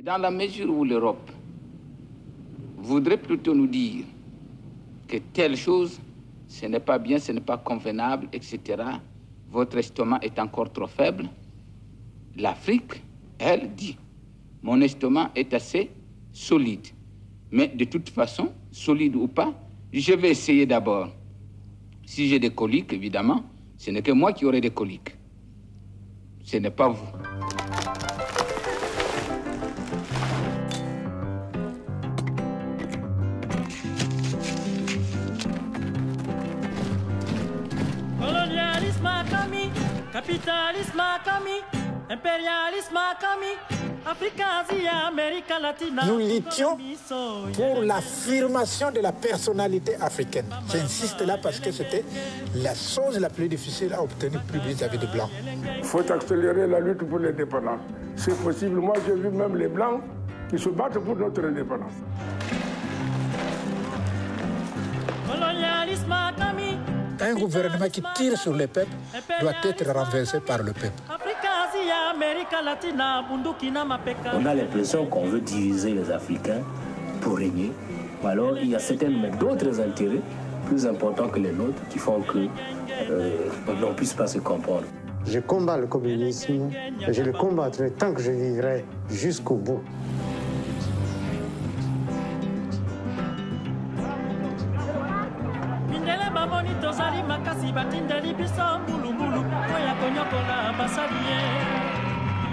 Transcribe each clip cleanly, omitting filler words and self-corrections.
Dans la mesure où l'Europe voudrait plutôt nous dire que telle chose, ce n'est pas bien, ce n'est pas convenable, etc., votre estomac est encore trop faible, l'Afrique, elle, dit, mon estomac est assez solide. Mais de toute façon, solide ou pas, je vais essayer d'abord. Si j'ai des coliques, évidemment, ce n'est que moi qui aurai des coliques. Ce n'est pas vous. Colonialisme a commis, capitalisme a commis, impérialisme a commis, Afrique, Asie, Amérique latine. Nous luttions pour l'affirmation de la personnalité africaine. J'insiste là parce que c'était la chose la plus difficile à obtenir plus vis-à-vis des Blancs. Il faut accélérer la lutte pour l'indépendance. C'est possible. Moi, j'ai vu même les Blancs qui se battent pour notre indépendance. Colonialisme a commis. Un gouvernement qui tire sur le peuple doit être renversé par le peuple. On a l'impression qu'on veut diviser les Africains pour régner. Ou alors il y a certainement d'autres intérêts plus importants que les nôtres qui font que l'on ne puisse pas se comprendre. Je combats le communisme et je le combattrai tant que je vivrai jusqu'au bout.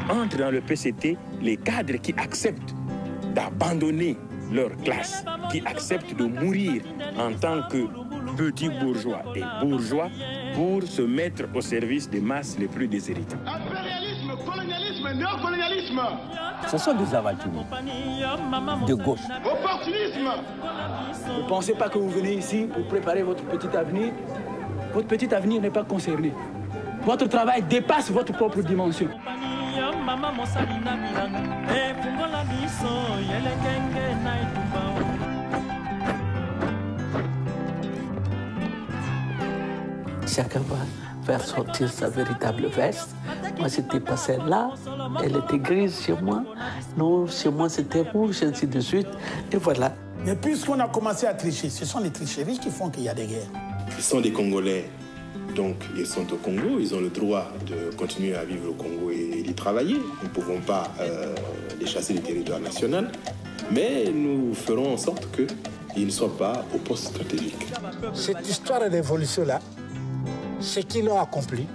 Entrent dans le PCT les cadres qui acceptent d'abandonner leur classe, qui acceptent de mourir en tant que petits bourgeois et bourgeois pour se mettre au service des masses les plus déshéritées. Impérialisme, colonialisme, néocolonialisme. Ce sont des aventuriers de gauche. Opportunisme. Ne pensez pas que vous venez ici pour préparer votre petit avenir. Votre petit avenir n'est pas concerné. Votre travail dépasse votre propre dimension. Chacun va faire sortir sa véritable veste. Moi, c'était pas celle-là. Elle était grise chez moi. Non, chez moi, c'était rouge, ainsi de suite. Et voilà. Mais puisqu'on a commencé à tricher, ce sont les tricheries qui font qu'il y a des guerres. Ils sont des Congolais, donc ils sont au Congo. Ils ont le droit de continuer à vivre au Congo et d'y travailler. Nous ne pouvons pas les chasser du territoire national. Mais nous ferons en sorte qu'ils ne soient pas au poste stratégique. Cette histoire d'évolution-là, ce qu'ils ont accompli,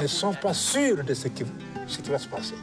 ne sont pas sûrs de ce qui va se passer.